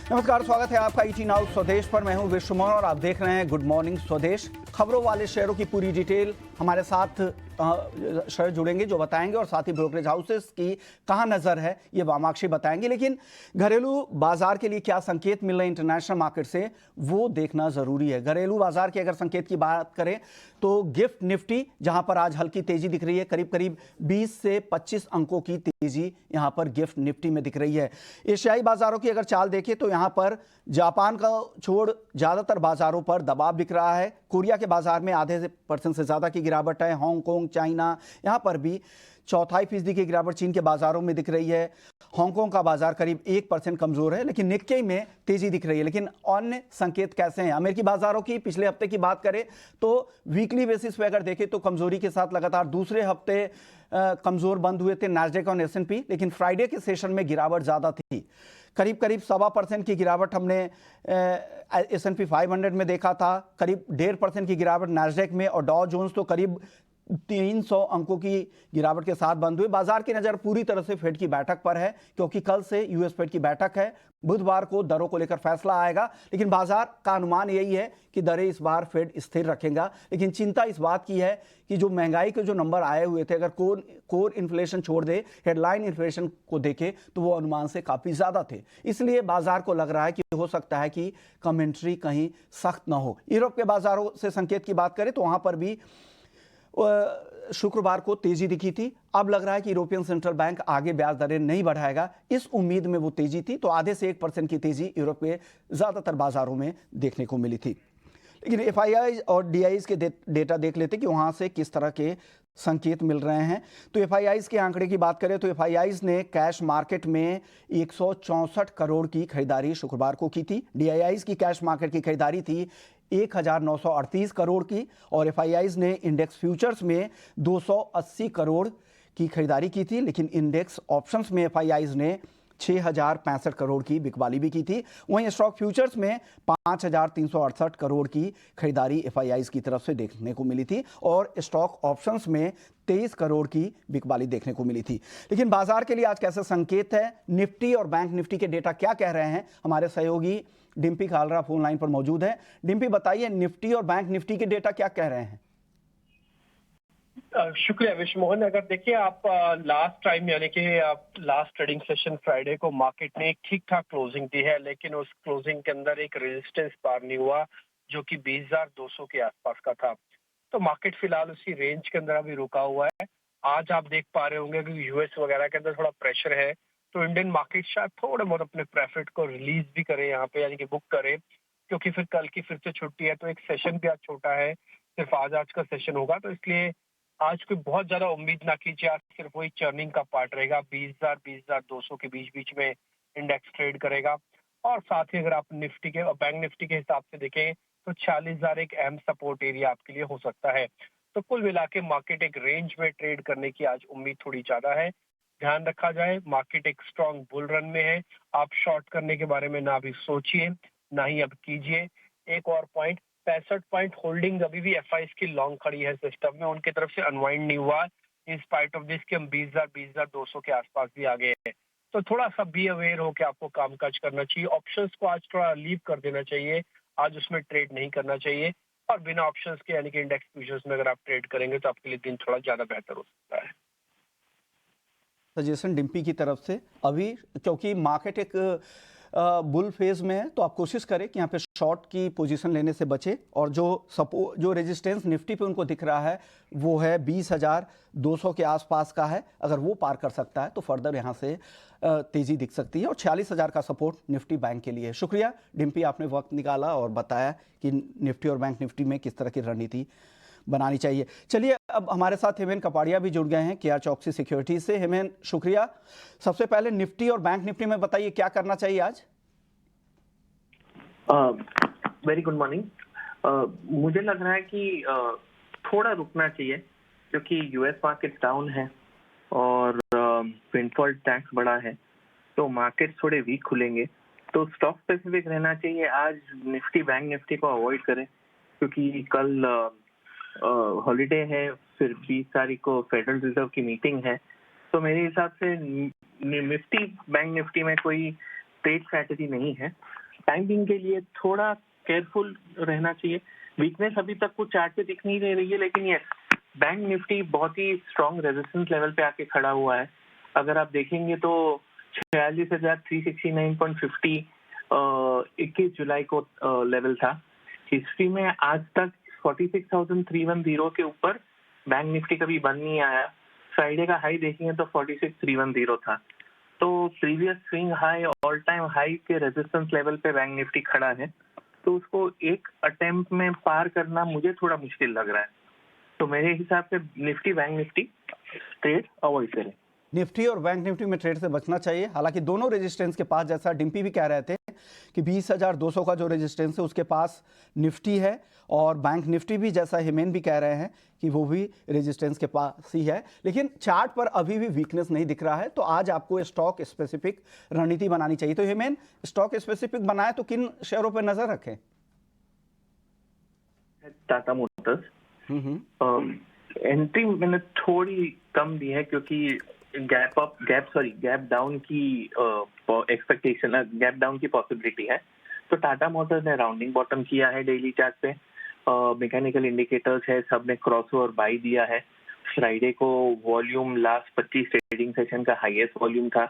नमस्कार, स्वागत है आपका ईटी नाउ स्वदेश पर। मैं हूं विश्व मोहन और आप देख रहे हैं गुड मॉर्निंग स्वदेश। खबरों वाले शेयरों की पूरी डिटेल हमारे साथ शेयर जुड़ेंगे जो बताएंगे, और साथ ही ब्रोकरेज हाउसेस की कहां नजर है ये वामाक्षी बताएंगे। लेकिन घरेलू बाजार के लिए क्या संकेत मिल रहे हैं इंटरनेशनल मार्केट से, वो देखना जरूरी है। घरेलू बाजार के अगर संकेत की बात करें तो गिफ्ट निफ्टी जहां पर आज हल्की तेजी दिख रही है, करीब करीब 20 से 25 अंकों की तेजी यहां पर गिफ्ट निफ्टी में दिख रही है। एशियाई बाजारों की अगर चाल देखें तो यहां पर जापान का छोड़ ज्यादातर बाजारों पर दबाव दिख रहा है। कोरिया के बाजार में आधे % से ज्यादा की गिरावट है। हांगकांग, चाइना, यहां पर भी 0.25% की गिरावट चीन के बाजारों में दिख रही है। हांगकांग का बाजार करीब 1% कमजोर है, लेकिन निक्केई में तेजी दिख रही है। लेकिन अन्य संकेत कैसे हैं? अमेरिकी बाजारों की पिछले हफ्ते की बात करें तो वीकली बेसिस पे अगर देखें तो कमजोरी के साथ लगातार दूसरे हफ्ते कमजोर बंद हुए थे नैस्डैक और S&P, लेकिन फ्राइडे के सेशन में गिरावट ज्यादा थी। करीब करीब 1.25% की गिरावट हमने S&P 500 में देखा था, करीब 1.5% की गिरावट नैस्डैक में, और डॉ जोन्स तो करीब 300 अंकों की गिरावट के साथ बंद हुए। बाजार की नजर पूरी तरह से फेड की बैठक पर है, क्योंकि कल से यूएस फेड की बैठक है। बुधवार को दरों को लेकर फैसला आएगा, लेकिन बाजार का अनुमान यही है कि दरें इस बार फेड स्थिर रखेगा। लेकिन चिंता इस बात की है कि जो महंगाई के जो नंबर आए हुए थे, अगर कोर इन्फ्लेशन छोड़ दे, हेडलाइन इन्फ्लेशन को देखे तो वो अनुमान से काफी ज्यादा थे। इसलिए बाजार को लग रहा है कि हो सकता है कि कमेंट्री कहीं सख्त ना हो। यूरोप के बाजारों से संकेत की बात करें तो वहां पर भी शुक्रवार को तेजी दिखी थी। अब लग रहा है कि यूरोपियन सेंट्रल बैंक आगे ब्याज दरें नहीं बढ़ाएगा, इस उम्मीद में वो तेजी थी। तो आधे से 1% की तेजी यूरोप के ज्यादातर बाजारों में देखने को मिली थी। लेकिन एफआईआई और डीआईज के डेटा देख लेते कि वहां से किस तरह के संकेत मिल रहे हैं। तो एफआईआईज के आंकड़े की बात करें तो एफआईआईज ने कैश मार्केट में 164 करोड़ की खरीदारी शुक्रवार को की थी। डीआईआईज की कैश मार्केट की खरीदारी थी 1938 करोड़ की, और एफआईआईज ने इंडेक्स फ्यूचर्स में 280 करोड़ की खरीदारी की थी। लेकिन इंडेक्स ऑप्शंस में एफआईआईज ने 6065 करोड़ की बिकवाली भी की थी। वहीं स्टॉक फ्यूचर्स में 5368 करोड़ की खरीदारी एफआईआईज की तरफ से देखने को मिली थी, और स्टॉक ऑप्शंस में 23 करोड़ की बिकवाली देखने को मिली थी। लेकिन बाजार के लिए आज कैसे संकेत है, निफ्टी और बैंक निफ्टी के डेटा क्या कह रहे हैं, हमारे सहयोगी डिम्पी खालरा फोन लाइन पर मौजूद है। डिम्पी, बताइए निफ्टी और बैंक निफ्टी के डेटा क्या कह रहे हैं? शुक्रिया विश्व मोहन। अगर देखिए आप लास्ट टाइम यानी कि लास्ट ट्रेडिंग सेशन फ्राइडे को मार्केट ने एक ठीक ठाक क्लोजिंग दी है, लेकिन उस क्लोजिंग के अंदर एक रेजिस्टेंस पार नहीं हुआ जो कि 20,200 के आसपास का था। तो मार्केट फिलहाल उसी रेंज के अंदर अभी रुका हुआ है। आज आप देख पा रहे होंगे कि यूएस वगैरह के अंदर थोड़ा प्रेशर है, तो इंडियन मार्केट शायद थोड़े बहुत अपने प्रॉफिट को रिलीज भी करे यहाँ पे, यानी कि बुक करे, क्योंकि फिर कल की फिर से छुट्टी है। तो एक सेशन भी आज छोटा है, सिर्फ आज का सेशन होगा, तो इसलिए आज कोई बहुत ज्यादा उम्मीद ना कीजिए। आज सिर्फ वही चर्निंग का पार्ट रहेगा। 20,000 20,200 के बीच बीच में इंडेक्स ट्रेड करेगा। और साथ ही अगर आप निफ्टी के और बैंक निफ्टी के हिसाब से देखें तो 40,000 एक अहम सपोर्ट एरिया आपके लिए हो सकता है। तो कुल मिला के मार्केट एक रेंज में ट्रेड करने की आज उम्मीद थोड़ी ज्यादा है। ध्यान रखा जाए, मार्केट एक स्ट्रॉन्ग बुल रन में है। आप शॉर्ट करने के बारे में ना अभी सोचिए, ना ही अब कीजिए। एक और पॉइंट, 65 पॉइंट होल्डिंग अभी भी एफआईज की लॉन्ग खड़ी है सिस्टम में, उनकी तरफ से अनवाइंड नहीं हुआ, इन स्पाइट ऑफ दिस कि हम 20,000 20,200 के आसपास भी आ गए हैं। तो थोड़ा सा बी अवेयर होकर आपको कामकाज करना चाहिए। ऑप्शंस को आज थोड़ा लीव कर देना चाहिए, आज उसमें ट्रेड नहीं करना चाहिए। और बिना ऑप्शंस के यानी कि इंडेक्स फ्यूचर्स में अगर आप ट्रेड करेंगे तो आपके लिए दिन थोड़ा ज्यादा बेहतर हो सकता है। सजेशन डिम्पी की तरफ से अभी, क्योंकि मार्केट एक बुल फेज में है, तो आप कोशिश करें कि यहाँ पे शॉर्ट की पोजीशन लेने से बचे। और जो रेजिस्टेंस निफ्टी पे उनको दिख रहा है वो है 20,200 के आसपास का है। अगर वो पार कर सकता है तो फर्दर यहाँ से तेजी दिख सकती है, और 46,000 का सपोर्ट निफ्टी बैंक के लिए है। शुक्रिया डिम्पी, आपने वक्त निकाला और बताया कि निफ्टी और बैंक निफ्टी में किस तरह की रणनीति बनानी चाहिए। चलिए, अब हमारे साथ हेमेन कपाड़िया भी जुड़ गए हैं केआर चौकसी सिक्योरिटीज से। हेमेन, शुक्रिया। सबसे पहले निफ्टी और बैंक निफ्टी में बताइए क्या करना चाहिए आज? Very good morning. मुझे लग रहा है कि थोड़ा रुकना चाहिए, क्योंकि यूएस मार्केट डाउन है और विंडफॉल टैक्स बढ़ा है, तो मार्केट थोड़े वीक खुलेंगे। तो स्टॉक स्पेसिफिक रहना चाहिए। आज निफ्टी बैंक निफ्टी को अवॉइड करें, क्योंकि कल हॉलीडे है, फिर 20 तारीख को फेडरल रिजर्व की मीटिंग है। तो मेरे हिसाब से निफ्टी बैंक निफ्टी में कोई ट्रेड स्ट्रैटेजी नहीं है। टाइम बिंग के लिए थोड़ा केयरफुल रहना चाहिए। वीकनेस अभी तक कुछ चार्ट पे दिख नहीं रही है, लेकिन ये बैंक निफ्टी बहुत ही स्ट्रॉन्ग रेजिस्टेंस लेवल पे आके खड़ा हुआ है। अगर आप देखेंगे तो 46,369.50 21 जुलाई को लेवल था। हिस्ट्री में आज तक 46,310 के ऊपर बैंक निफ्टी कभी बंद नहीं आया। फ्राइडे का हाई देखेंगे तो 46,310 था। तो previous swing high, all time high के रेजिस्टेंस लेवल पे बैंक निफ्टी खड़ा है, तो उसको एक अटेम्प्ट में पार करना मुझे थोड़ा मुश्किल लग रहा है। तो मेरे हिसाब से Nifty bank Nifty trade avoid करें। निफ्टी और बैंक निफ्टी में ट्रेड से बचना चाहिए। हालांकि दोनों रेजिस्टेंस के पास, जैसा डिम्पी भी कह रहे थे कि 20,200 का जो रेजिस्टेंस है उसके पास निफ्टी है, और बैंक निफ्टी भी जैसा हिमेन भी कह रहे हैं कि वो भी रेजिस्टेंस के पास ही है। लेकिन चार्ट पर अभी भी वीकनेस नहीं दिख रहा है, तो आज आपको स्टॉक स्पेसिफिक रणनीति बनानी चाहिए। तो हिमेन, स्टॉक स्पेसिफिक बनाए तो किन शेयरों पर नजर रखें? टाटा मोटर्स एंट्री मैंने थोड़ी कम दी है, क्योंकि गैप डाउन की एक्सपेक्टेशन, गैप डाउन की पॉसिबिलिटी है। तो टाटा मोटर्स ने राउंडिंग बॉटम किया है डेली चार्ट पे। मैकेनिकल इंडिकेटर्स है, सब ने क्रॉसओवर बाई दिया है। फ्राइडे को वॉल्यूम लास्ट 25 ट्रेडिंग सेशन का हाईएस्ट वॉल्यूम था।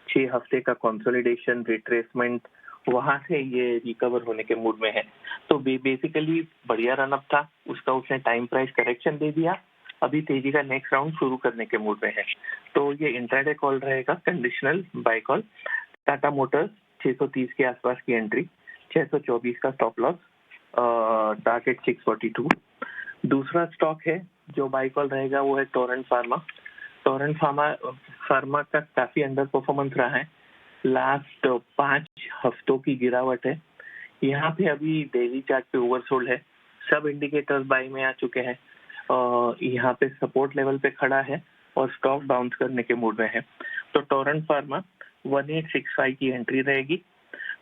6 हफ्ते का कंसोलिडेशन, रिट्रेसमेंट, वहां से ये रिकवर होने के मूड में है। तो बेसिकली बढ़िया रनअप था उसका, उसने टाइम प्राइस करेक्शन दे दिया, अभी तेजी का नेक्स्ट राउंड शुरू करने के मूड में है। तो ये इंट्राडे कॉल रहेगा, conditional buy call. Tata motors 630 के आसपास की एंट्री, 624 का स्टॉप लॉस, टारगेट 642। दूसरा स्टॉक है जो बाय कॉल रहेगा वो है टोरेंट फार्मा। टोरेंट फार्मा का काफी अंडर परफॉर्मेंस रहा है, लास्ट 5 हफ्तों की गिरावट है। यहाँ पे अभी डेली चार्ट पे ओवरसोल्ड है, सब इंडिकेटर्स बाय में आ चुके हैं। यहाँ पे सपोर्ट लेवल पे खड़ा है और स्टॉक बाउंस करने के मूड में है। तो टोरेंट फार्मा 1865 की एंट्री रहेगी,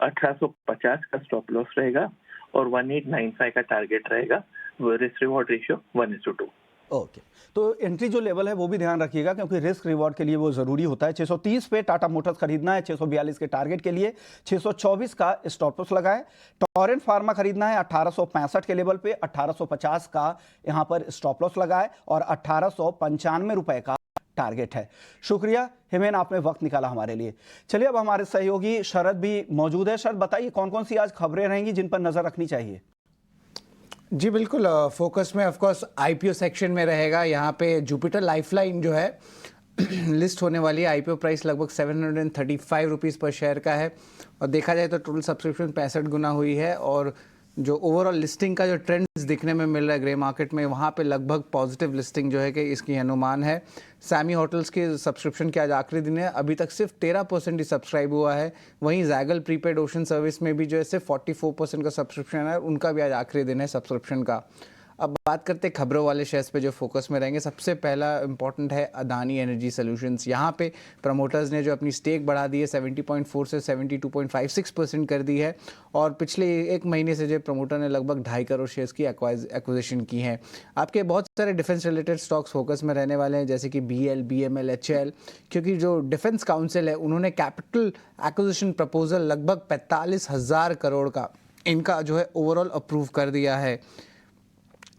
1850 का स्टॉप लॉस रहेगा और 1895 का टारगेट रहेगा। Risk reward ratio 1:2। ओके, तो एंट्री जो लेवल है वो भी ध्यान रखिएगा, क्योंकि रिस्क रिवॉर्ड के लिए वो जरूरी होता है। 630 पे टाटा मोटर्स खरीदना है, 642 के टारगेट के लिए 624 का स्टॉप लॉस लगाए। टोरेंट फार्मा खरीदना है 1865 के लेवल पे, 1850 का यहां पर स्टॉप लॉस लगाए और 1895 रुपए का टारगेट है। शुक्रिया हिमेन, आपने वक्त निकाला हमारे लिए। चलिए, अब हमारे सहयोगी शरद भी मौजूद है। शरद, बताइए कौन कौन सी आज खबरें रहेंगी जिन पर नजर रखनी चाहिए? जी बिल्कुल, फोकस में ऑफ कोर्स आईपीओ सेक्शन में रहेगा। यहाँ पे जुपिटर लाइफलाइन जो है लिस्ट होने वाली है। आईपीओ प्राइस लगभग 735 रुपीज़ पर शेयर का है, और देखा जाए तो टोटल सब्सक्रिप्शन 65 गुना हुई है। और जो ओवरऑल लिस्टिंग का जो ट्रेंड्स दिखने में मिल रहा है ग्रे मार्केट में, वहाँ पे लगभग पॉजिटिव लिस्टिंग जो है कि इसकी अनुमान है। सैमी होटल्स के सब्सक्रिप्शन के आज आखिरी दिन है, अभी तक सिर्फ 13% ही सब्सक्राइब हुआ है। वहीं जैगल प्रीपेड ओशन सर्विस में भी जो है सिर्फ 44% का सब्सक्रिप्शन है, उनका भी आज आखिरी दिन है सब्सक्रिप्शन का। अब बात करते हैं खबरों वाले शेयर्स पे जो फोकस में रहेंगे। सबसे पहला इंपॉर्टेंट है अदानी एनर्जी सॉल्यूशंस। यहाँ पे प्रमोटर्स ने जो अपनी स्टेक बढ़ा दी है 70.4 से 72.56% कर दी है, और पिछले एक महीने से जो प्रमोटर ने लगभग 2.5 करोड़ शेयर्स की एक्विजिशन की है। आपके बहुत सारे डिफेंस रिलेटेड स्टॉक्स फोकस में रहने वाले हैं, जैसे कि BL, BML, HL, क्योंकि जो डिफेंस काउंसिल है उन्होंने कैपिटल एक्विजिशन प्रपोजल लगभग 45,000 करोड़ का इनका जो है ओवरऑल अप्रूव कर दिया है।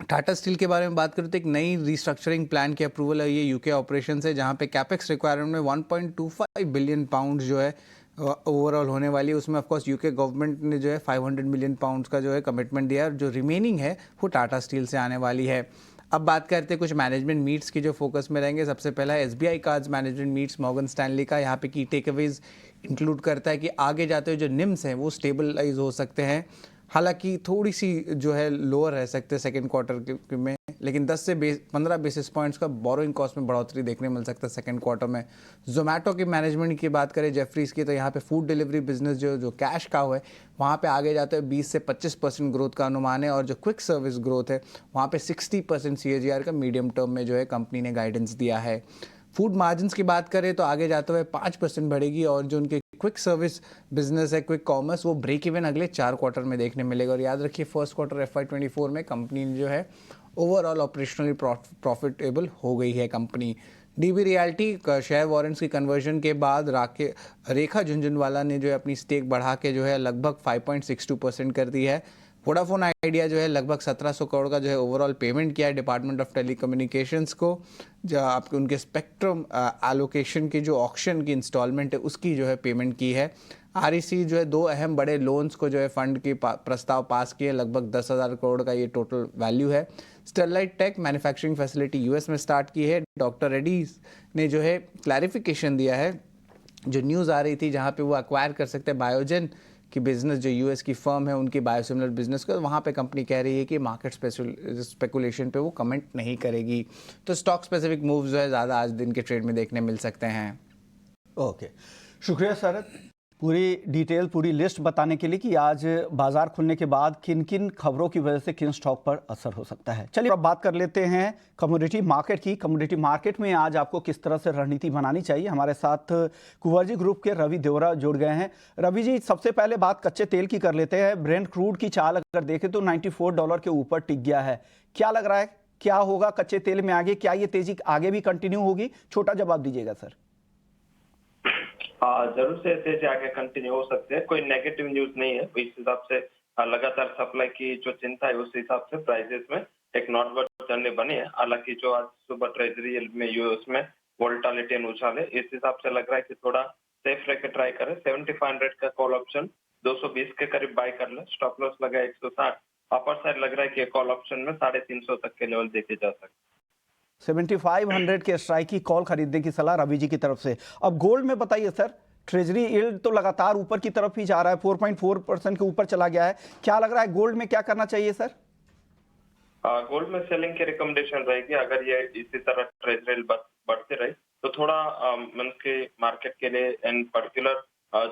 टाटा स्टील के बारे में बात करें तो एक नई रिस्ट्रक्चरिंग प्लान की अप्रूवल है, ये यूके ऑपरेशन है, जहां पे कैपेक्स रिक्वायरमेंट में 1.25 बिलियन पाउंड जो है ओवरऑल होने वाली है। उसमें ऑफकोर्स यूके गवर्नमेंट ने जो है 500 मिलियन पाउंड्स का जो है कमिटमेंट दिया है, और जो रिमेनिंग है वो टाटा स्टील से आने वाली है। अब बात करते हैं कुछ मैनेजमेंट मीट्स की जो फोकस में रहेंगे। सबसे पहला है SBI cards management meets Morgan Stanley का। यहाँ पे की टेकअवेज इंक्लूड करता है कि आगे जाते हुए जो निम्स हैं वो स्टेबलाइज हो सकते हैं, हालांकि थोड़ी सी जो है लोअर रह सकते हैं सेकेंड क्वार्टर में, लेकिन 10 से 15 बेसिस पॉइंट्स का बोरोइंग कॉस्ट में बढ़ोतरी देखने मिल सकता है सेकेंड क्वार्टर में। जोमेटो की मैनेजमेंट की बात करें जेफरीज की, तो यहाँ पे फूड डिलीवरी बिजनेस जो कैश काउ है वहाँ पे आगे जाते हुए 20 से 25% ग्रोथ का अनुमान है, और जो क्विक सर्विस ग्रोथ है वहाँ पे 60% CAGR का मीडियम टर्म में जो है कंपनी ने गाइडेंस दिया है। फूड मार्जिन्स की बात करें तो आगे जाते हुए 5% बढ़ेगी, और जो उनके क्विक सर्विस बिजनेस है क्विक कॉमर्स वो ब्रेक इवन अगले 4 क्वार्टर में देखने मिलेगा। और याद रखिए फर्स्ट क्वार्टर FY24 में कंपनी जो है ओवरऑल ऑपरेशनली प्रॉफिटेबल हो गई है company. DB realty share warrants की कन्वर्जन के बाद रेखा झुंझुनवाला ने जो है अपनी स्टेक बढ़ा के जो है लगभग 5.62% कर दी है। वोडाफोन आइडिया जो है लगभग 1700 करोड़ का जो है ओवरऑल पेमेंट किया है डिपार्टमेंट ऑफ टेलीकम्युनिकेशंस को, जो आपके उनके स्पेक्ट्रम एलोकेशन की जो ऑक्शन की इंस्टॉलमेंट है उसकी जो है पेमेंट की है। आरईसी जो है 2 अहम बड़े लोन्स को जो है फंड की प्रस्ताव पास किए, लगभग 10,000 करोड़ का ये टोटल वैल्यू है। Sterlite tech manufacturing facility US में स्टार्ट की है। डॉक्टर रेड्डीज ने जो है क्लैरिफिकेशन दिया है, जो न्यूज़ आ रही थी जहाँ पे वो एक्वायर कर सकते हैं बायोजेन की बिजनेस, जो यूएस की फर्म है उनकी बायोसिमिलर बिजनेस को, वहाँ पे कंपनी कह रही है कि मार्केट स्पेकुलेशन पे वो कमेंट नहीं करेगी। तो स्टॉक स्पेसिफिक मूव्स जो है ज़्यादा आज दिन के ट्रेड में देखने मिल सकते हैं। ओके, शुक्रिया शरद, पूरी डिटेल, पूरी लिस्ट बताने के लिए कि आज बाजार खुलने के बाद किन किन खबरों की वजह से किन स्टॉक पर असर हो सकता है। चलिए अब बात कर लेते हैं कमोडिटी मार्केट की। कमोडिटी मार्केट में आज आपको किस तरह से रणनीति बनानी चाहिए, हमारे साथ कुंवरजी ग्रुप के रवि देवरा जुड़ गए हैं। रवि जी, सबसे पहले बात कच्चे तेल की कर लेते हैं। ब्रेंट क्रूड की चाल अगर देखें तो $94 के ऊपर टिक गया है। क्या लग रहा है, क्या होगा कच्चे तेल में आगे? क्या ये तेजी आगे भी कंटिन्यू होगी? छोटा जवाब दीजिएगा सर। जरूर से तेजी आगे कंटिन्यू हो सकते हैं, कोई नेगेटिव न्यूज नहीं है। इस हिसाब से लगातार सप्लाई की जो चिंता है उस हिसाब से प्राइसेस में एक नॉर्थवर्ड जर्नी बनी है। हालांकि जो आज सुबह ट्रेजरी में यूएस में वोलेटिलिटी एंड उछाल है, इस हिसाब से लग रहा है कि थोड़ा सेफ रह के ट्राई करें। 7500 का कॉल ऑप्शन 220 के करीब बाय कर ले, स्टॉप लॉस लगा 160। अपर साइड लग रहा है कि कॉल ऑप्शन में 350 तक के लेवल देखे जा सकते हैं। 7500 के स्ट्राइक की कॉल खरीदने की सलाह रवि जी की तरफ से। अब गोल्ड में बताइए सर, ट्रेजरी यील्ड तो लगातार ऊपर की तरफ ही जा रहा है, 4.4% के ऊपर चला गया है। क्या लग रहा है गोल्ड में क्या करना चाहिए सर? गोल्ड में सेलिंग की रिकमेंडेशन रहेगी। अगर ये इसी तरह ट्रेजरी बढ़ते रहे तो थोड़ा मंथ के मार्केट के लिए एंड पर्टिकुलर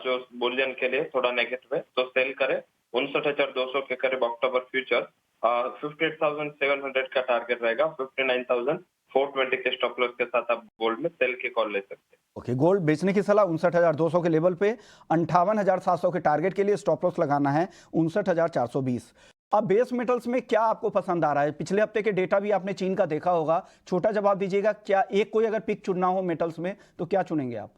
जो बुलियन के लिए थोड़ा नेगेटिव है, तो सेल करें। 59,200 के करीब अक्टूबर फ्यूचर 58,700 का टारगेट रहेगा। 59,420 के स्टॉप लॉस के साथ आप गोल्ड में सेल के कॉल ले सकते हैं। ओके, गोल्ड बेचने की सलाह 59,200 के लेवल पे, 58,700 के टारगेट के लिए स्टॉप लॉस लगाना है 59,420। अब बेस मेटल्स में क्या आपको पसंद आ रहा है? पिछले हफ्ते के डेटा भी आपने चीन का देखा होगा, छोटा जवाब दीजिएगा। क्या एक कोई अगर पिक चुनना हो मेटल्स में तो क्या चुनेंगे आप?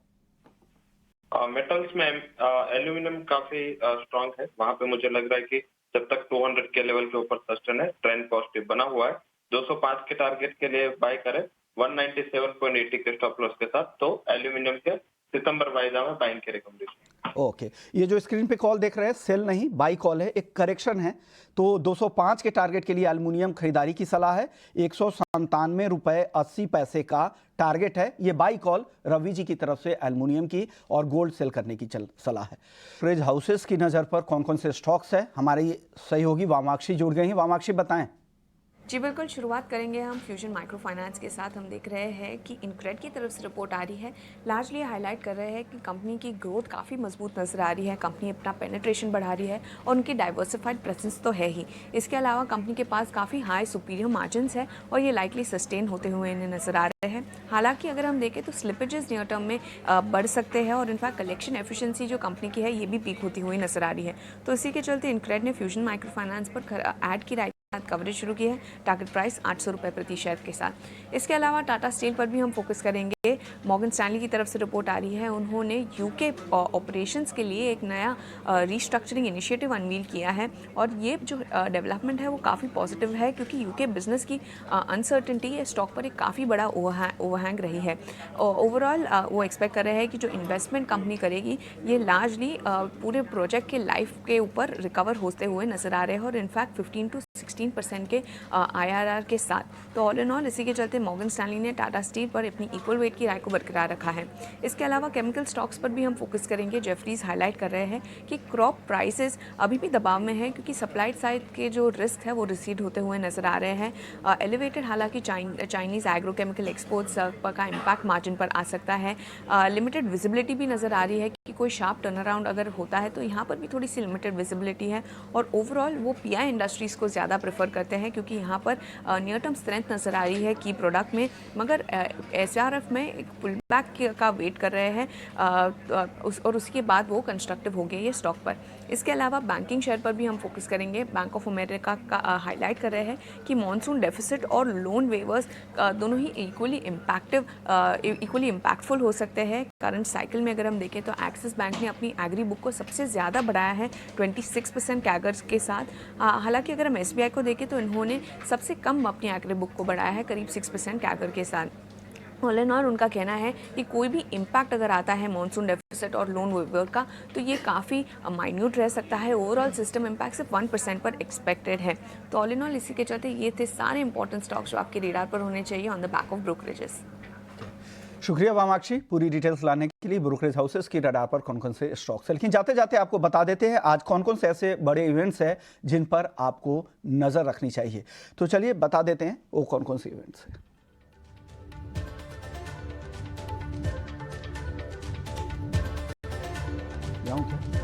मेटल्स में एल्यूमिनियम काफी स्ट्रांग है। वहां पे मुझे लग रहा है कि जब तक 200 के लेवल के ऊपर सस्टेन है, ट्रेंड पॉजिटिव बना हुआ है। 205 के टारगेट के लिए बाय करें 197.80 के स्टॉप लॉस के साथ, तो एल्यूमिनियम के सितंबर वायदा में बाइंग की रिकमेंडेशन। ओके, ये जो स्क्रीन पे कॉल देख रहे हैं सेल नहीं बाई कॉल है, एक करेक्शन है। तो 205 के टारगेट के लिए एल्युमिनियम खरीदारी की सलाह है। 197 रुपए 80 पैसे का टारगेट है। ये बाई कॉल रवि जी की तरफ से एल्युमिनियम की, और गोल्ड सेल करने की सलाह है। फ्रेज हाउसेस की नज़र पर कौन कौन से स्टॉक्स है, हमारी सहयोगी वामाक्षी जुड़ गई हैं। वामाक्षी बताएं। जी बिल्कुल, शुरुआत करेंगे हम फ्यूजन माइक्रो फाइनेंस के साथ। हम देख रहे हैं कि इनक्रेड की तरफ से रिपोर्ट आ रही है, लार्जली हाईलाइट कर रहे हैं कि कंपनी की ग्रोथ काफ़ी मजबूत नजर आ रही है, कंपनी अपना पेनिट्रेशन बढ़ा रही है और उनकी डाइवर्सिफाइड प्रेजेंस तो है ही। इसके अलावा कंपनी के पास काफ़ी हाई सुपीरियर मार्जिन्स है और ये लाइकली सस्टेन होते हुए इन्हें नजर आ रहे हैं। हालांकि अगर हम देखें तो स्लिपेजेस नियर टर्म में बढ़ सकते हैं और इनफैक्ट कलेक्शन एफिशिएंसी जो कंपनी की है ये भी पीक होती हुई नजर आ रही है। तो इसी के चलते इनक्रेड ने फ्यूजन माइक्रो फाइनेंस पर ऐड की राइट कवरेज शुरू की है, टारगेट प्राइस 800 रुपये प्रति शेयर के साथ। इसके अलावा टाटा स्टील पर भी हम फोकस करेंगे। मॉर्गन स्टैनली की तरफ से रिपोर्ट आ रही है, उन्होंने यूके ऑपरेशंस के लिए एक नया रीस्ट्रक्चरिंग इनिशिएटिव अनवील किया है और ये जो डेवलपमेंट है वो काफ़ी पॉजिटिव है, क्योंकि यूके बिजनेस की अनसर्टेनिटी है स्टॉक पर एक काफ़ी बड़ा ओवरहैंग रही है। ओवरऑल वो एक्सपेक्ट कर रहे हैं कि जो इन्वेस्टमेंट कंपनी करेगी ये लार्जली पूरे प्रोजेक्ट के लाइफ के ऊपर रिकवर होते हुए नजर आ रहे हैं और इनफैक्ट 15 to 16% के IRR के साथ। तो ऑल इन ऑल इसी के चलते मॉर्गन स्टैनली ने टाटा स्टील पर अपनी इक्वल वेट की राय को बरकरार रखा है। इसके अलावा केमिकल स्टॉक्स पर भी हम फोकस करेंगे। जेफरीज हाईलाइट कर रहे हैं कि क्रॉप प्राइसेस अभी भी दबाव में है, क्योंकि सप्लाई साइड के जो रिस्क है वो रिसीड होते हुए नजर आ रहे हैं। एलिवेटेड हालांकि चाइनीज़ एग्रोकेमिकल एक्सपोर्ट्स का इम्पैक्ट मार्जिन पर आ सकता है। लिमिटेड विजिबिलिटी भी नज़र आ रही है कि कोई शार्प टर्न अराउंड अगर होता है तो यहाँ पर भी थोड़ी सी लिमिटेड विजिबिलिटी है और ओवरऑल वो PI इंडस्ट्रीज़ को ज़्यादा ज़्यादा प्रेफर करते हैं क्योंकि यहाँ पर नियर टर्म स्ट्रेंथ नज़र आ रही है की प्रोडक्ट में, मगर SRF में एक पुल बैक का वेट कर रहे हैं और उसके बाद वो कंस्ट्रक्टिव हो गए ये स्टॉक पर। इसके अलावा बैंकिंग शेयर पर भी हम फोकस करेंगे। बैंक ऑफ अमेरिका का हाईलाइट कर रहे हैं कि मॉनसून डेफिसिट और लोन वेवर्स दोनों ही इक्वली इम्पैक्टफुल हो सकते हैं। करंट साइकिल में अगर हम देखें तो एक्सिस बैंक ने अपनी एग्री बुक को सबसे ज़्यादा बढ़ाया है 26% कैगर्स के साथ। हालांकि अगर हम SBI को देखें तो इन्होंने सबसे कम अपनी एग्री बुक को बढ़ाया है करीब 6% कैगर के साथ। ऑल एंड ऑल उनका कहना है कि कोई भी इम्पैक्ट अगर आता है मॉनसून डेफिसिट और लोन वेवर का तो ये काफ़ी माइन्यूट रह सकता है। ओवरऑल सिस्टम इम्पैक्ट सिर्फ 1% पर एक्सपेक्टेड है। तो ऑल इन ऑल इसी के चलते ये थे सारे इंपॉर्टेंट स्टॉक्स जो आपके रेडार पर होने चाहिए on the back of brokerages. शुक्रिया वामाक्षी पूरी डिटेल्स लाने के लिए। ब्रोकरेज हाउसेस की रडार पर कौन कौन से स्टॉक्स है, लेकिन जाते जाते आपको बता देते हैं आज कौन कौन से ऐसे बड़े इवेंट्स हैं जिन पर आपको नज़र रखनी चाहिए। तो चलिए बता देते हैं वो कौन कौन से इवेंट्स हैं। जाऊं क्या?